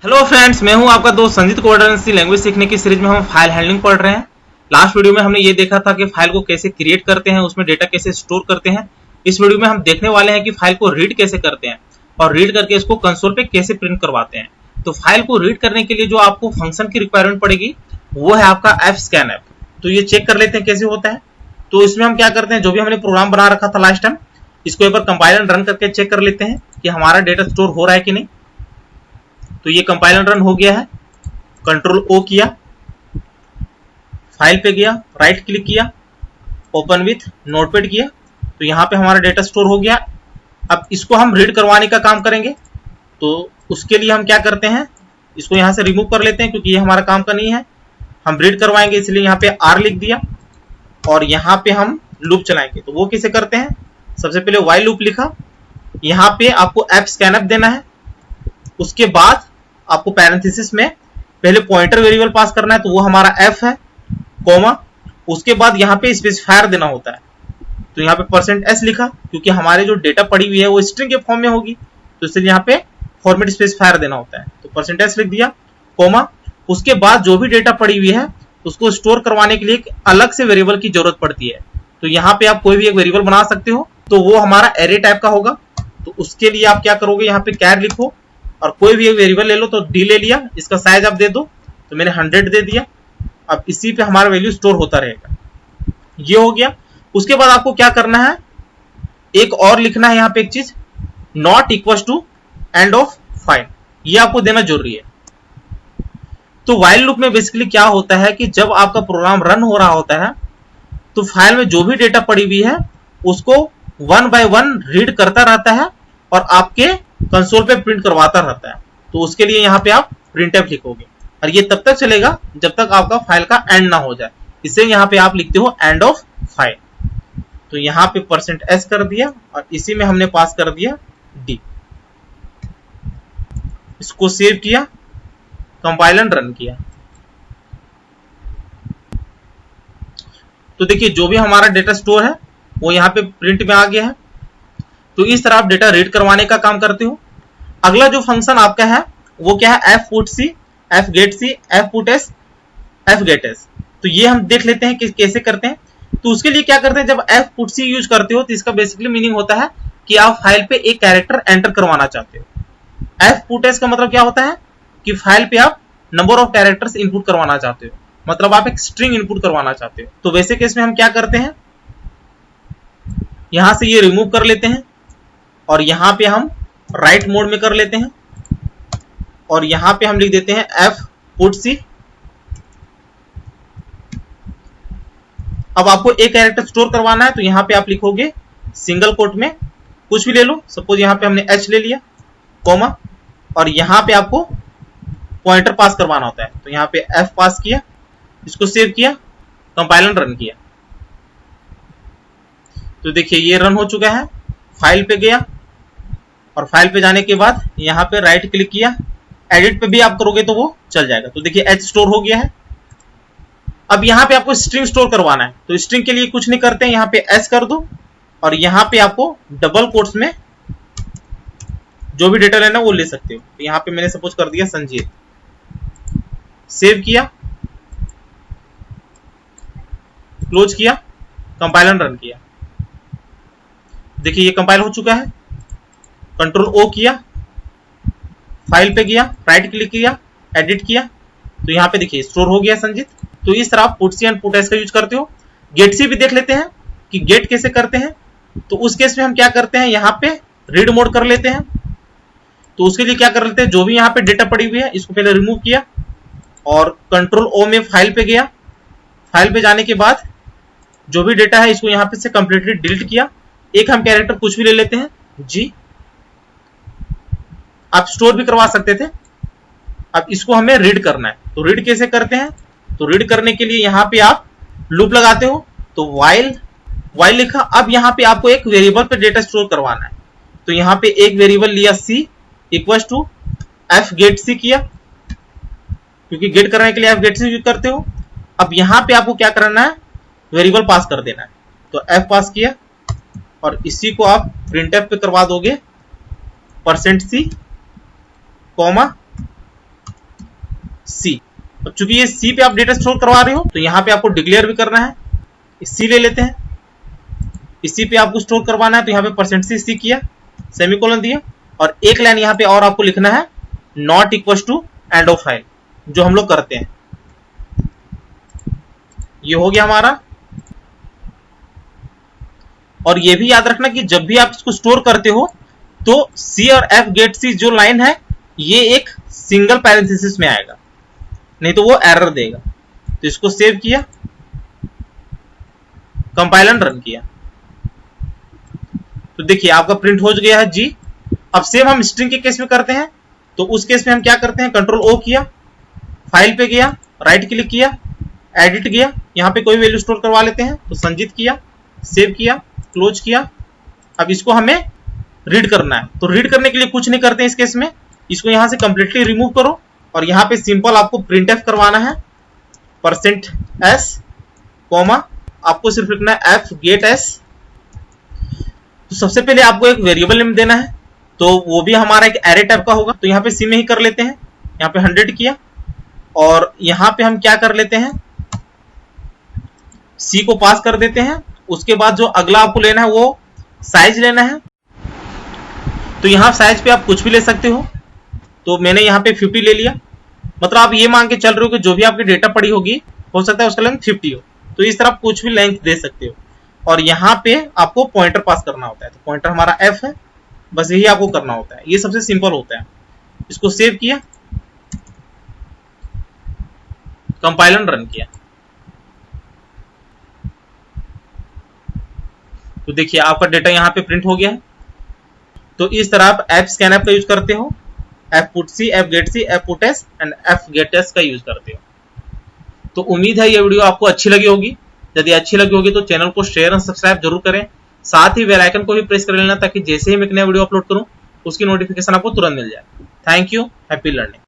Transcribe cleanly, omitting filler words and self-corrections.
Hello friends, मैं हूं आपका दोस्त संजीत कोऑर्डिनेशन लैंग्वेज सीखने की सीरीज में हम फाइल हैंडलिंग पढ़ रहे हैं। लास्ट वीडियो में हमने ये देखा था कि फाइल को कैसे क्रिएट करते हैं, उसमें डेटा कैसे स्टोर करते हैं। इस वीडियो में हम देखने वाले हैं कि फाइल को रीड कैसे करते हैं और रीड करके इसको कंसोल पे कैसे प्रिंट करवाते हैं। तो फाइल को रीड करने के लिए जो आपको फंक्शन की रिक्वायरमेंट पड़ेगी वो है आपका fscan ऐप। तो ये चेक कर लेते हैं कैसे होता है। तो इसमें हम क्या करते हैं, जो भी हमने प्रोग्राम बना रखा था लास्ट टाइम, इसको एक बार कंपाइल एंड रन करके चेक कर लेते हैं कि हमारा डेटा स्टोर हो रहा है कि नहीं। तो ये कंपाइल एंड रन हो गया है। कंट्रोल ओ किया, फाइल पे गया, राइट क्लिक किया, ओपन विथ नोटपैड किया, तो यहाँ पे हमारा डेटा स्टोर हो गया। अब इसको हम रीड करवाने का काम करेंगे। तो उसके लिए हम क्या करते हैं, इसको यहाँ से रिमूव कर लेते हैं क्योंकि ये हमारा काम का नहीं है। हम रीड करवाएंगे इसलिए यहाँ पे आर लिख दिया और यहाँ पे हम लूप चलाएंगे। तो वो कैसे करते हैं, सबसे पहले वाइल लूप लिखा, यहाँ पे आपको fscan ऐप देना है। उसके बाद आपको पैरेंथेसिस में पहले पॉइंटर वेरिएबल पास करना है, तो वो हमारा f है, कॉमा, उसके बाद यहाँ पे स्पेसिफायर देना होता है। तो यहाँ पे %s लिखा क्योंकि हमारे जो डेटा पड़ी हुई है वो स्ट्रिंग के फॉर्म में होगी, तो इसलिए यहाँ पे फॉर्मेट स्पेसिफायर देना होता है। तो %s लिख दिया, कॉमा, उसके बाद जो भी डेटा पड़ी हुई है उसको स्टोर करवाने के लिए एक अलग से वेरिएबल की जरूरत पड़ती है। तो यहाँ पे आप कोई भी एक वेरिएबल बना सकते हो, तो वो हमारा एरे टाइप का होगा। तो उसके लिए आप क्या करोगे, यहाँ पे कैर लिखो और कोई भी एक वेरिएबल ले लो। तो डी ले लिया, इसका साइज आप दे दो, तो मैंने 100 दे दिया। अब इसी पे हमारा वैल्यू स्टोर होता रहेगा। ये हो गया। उसके बाद आपको क्या करना है, एक और लिखना है यहाँ पे एक चीज, not equal to end of file, ये आपको देना जरूरी है। तो व्हाइल लूप में बेसिकली क्या होता है कि जब आपका प्रोग्राम रन हो रहा होता है तो फाइल में जो भी डेटा पड़ी हुई है उसको 1 बाय 1 रीड करता रहता है और आपके कंसोल पे प्रिंट करवाता रहता है। तो उसके लिए यहाँ पे आप प्रिंटफ लिखोगे और ये तब तक चलेगा जब तक आपका फाइल का एंड ना हो जाए। इससे यहाँ पे आप लिखते हो एंड ऑफ फाइल। तो यहाँ पे %s कर दिया और इसी में हमने पास कर दिया d। इसको सेव किया, कंपाइल एंड रन किया। तो देखिए जो भी हमारा डेटा स्टोर है वो यहाँ पे प्रिंट में आ गया है। तो इस तरह आप डेटा रीड करवाने का काम करते हो। अगला जो फंक्शन आपका है वो क्या है, fputc, fgetc, fputs, fgetS। तो ये हम देख लेते हैं कि कैसे करते हैं। तो उसके लिए क्या करते हैं, जब fputc यूज करते हो तो इसका बेसिकली मीनिंग होता है कि आप फाइल पे एक कैरेक्टर एंटर करवाना चाहते हो। fputs का मतलब क्या होता है कि फाइल पे आप नंबर ऑफ कैरेक्टर्स इनपुट करवाना चाहते हो, मतलब आप एक स्ट्रिंग इनपुट करवाना चाहते हो। तो वैसे केस में हम क्या करते हैं, यहां से ये रिमूव कर लेते हैं और यहां पे हम राइट मोड में कर लेते हैं और यहां पे हम लिख देते हैं fputc। अब आपको एक कैरेक्टर स्टोर करवाना है तो यहां पे आप लिखोगे सिंगल कोट में कुछ भी ले लो, सपोज यहां पे हमने h ले लिया, कॉमा, और यहां पे आपको पॉइंटर पास करवाना होता है। तो यहां पे f पास किया, इसको सेव किया, कंपाइल एंड रन किया। तो देखिए ये रन हो चुका है। फाइल पे गया और फाइल पे जाने के बाद यहाँ पे राइट क्लिक किया, एडिट पे भी आप करोगे तो वो चल जाएगा। तो देखिए h स्टोर हो गया है। अब यहाँ पे आपको स्ट्रिंग स्टोर करवाना है, तो स्ट्रिंग के लिए कुछ नहीं करते हैं, यहाँ पे s कर दो और यहाँ पे आपको डबल कोट्स में जो भी डेटा लेना वो ले सकते हो। तो यहाँ पे मैंने सपोज कर दिया संजीत, सेव किया, क्लोज किया, कंपाइल एंड रन किया। देखिए ये कंपाइल हो चुका है। कंट्रोल ओ किया, फाइल पे गया, राइट क्लिक किया, एडिट किया, तो यहाँ पे देखिए स्टोर हो गया संजीत। तो इस तरह आप putc एंड puts का यूज करते हो। getc भी देख लेते हैं कि गेट कैसे करते हैं। तो उस केस में हम क्या करते हैं, यहाँ पे रीड मोड कर लेते हैं। तो उसके लिए क्या कर लेते हैं, जो भी यहाँ पे डेटा पड़ी हुई है इसको पहले रिमूव किया और कंट्रोल ओ में फाइल पे गया। फाइल पे जाने के बाद जो भी डेटा है इसको यहाँ पे से कंप्लीटली डिलीट किया। एक हम कैरेक्टर कुछ भी ले लेते हैं, जी, आप स्टोर भी करवा सकते थे। अब इसको हमें रीड करना है। तो रीड कैसे करते हैं, तो रीड करने के लिए यहाँ पे आप लूप लगाते हो। तो वाइल लिखा, अब यहाँ पे आपको एक वेरिएबल पे डेटा स्टोर करवाना है। तो यहाँ पे एक वेरिएबल लिया c इक्वल टू fgetc किया, क्योंकि गेट करने के लिए fgetc यूज करते हो। अब यहाँ पे आपको क्या करना है, वेरिएबल पास कर देना है। तो f पास किया और इसी को आप प्रिंटफ पे करवा दोगे %c, कॉमा, सी। अब चूंकि ये सी पे आप डेटा स्टोर करवा रहे हो तो यहाँ पे आपको डिक्लेयर भी करना है। सी ले लेते हैं, इसी पे आपको स्टोर करवाना है तो यहाँ पे %c किया, सेमीकोलन दिया, और एक लाइन यहाँ पे और आपको लिखना है not equal to end of file, जो हम लोग करते हैं। ये हो गया हमारा। और ये भी याद रखना कि जब भी आप इसको स्टोर करते हो तो सी और एफ गेट सी जो लाइन है ये एक सिंगल पैरेंथेसिस में आएगा, नहीं तो वो एरर देगा। तो इसको सेव किया, कंपाइल एंड रन किया, तो देखिए आपका प्रिंट हो गया है जी। अब सेम हम स्ट्रिंग के केस में करते हैं, तो उस केस में हम क्या करते हैं, कंट्रोल ओ किया, फाइल पे गया, राइट क्लिक किया, एडिट गया, यहाँ पे कोई वैल्यू स्टोर करवा लेते हैं, तो संजीत किया, सेव किया, क्लोज किया। अब इसको हमें रीड करना है, तो रीड करने के लिए कुछ नहीं करते हैं इस केस में, इसको यहां से कंप्लीटली रिमूव करो और यहाँ पे सिंपल आपको प्रिंट एफ करवाना है, %s कॉमा आपको सिर्फ लिखना है एफ गेट एस। तो सबसे पहले आपको एक वेरिएबल नेम देना है, तो वो भी हमारा एक एरे टाइप का होगा, तो यहाँ पे सी में ही कर लेते हैं, यहाँ पे 100 किया, और यहाँ पे हम क्या कर लेते हैं, सी को पास कर देते हैं। उसके बाद जो अगला आपको लेना है वो साइज लेना है, तो यहाँ साइज पे आप कुछ भी ले सकते हो, तो मैंने यहाँ पे 50 ले लिया। मतलब आप ये मान के चल रहे हो कि जो भी आपकी डेटा पड़ी होगी हो सकता है उसका लेंथ 50 हो, तो इस तरह आप कुछ भी लेंथ दे सकते हो। और यहाँ पे आपको पॉइंटर पास करना होता है, तो पॉइंटर हमारा एफ है, बस यही आपको करना होता है, ये सबसे सिंपल होता है। इसको सेव किया, कंपाइल एंड रन किया, तो देखिए आपका डेटा यहाँ पे प्रिंट हो गया है। तो इस तरह आप एफ स्कैन एफ का यूज करते हो, F put C, F get C, F put S and F get S का यूज करते हो। तो उम्मीद है ये वीडियो आपको अच्छी लगी होगी। यदि अच्छी लगी होगी तो चैनल को शेयर और सब्सक्राइब जरूर करें, साथ ही बेल आइकन को भी प्रेस कर लेना ताकि जैसे ही मैं एक नया वीडियो अपलोड करूं उसकी नोटिफिकेशन आपको तुरंत मिल जाए। Thank you, happy learning.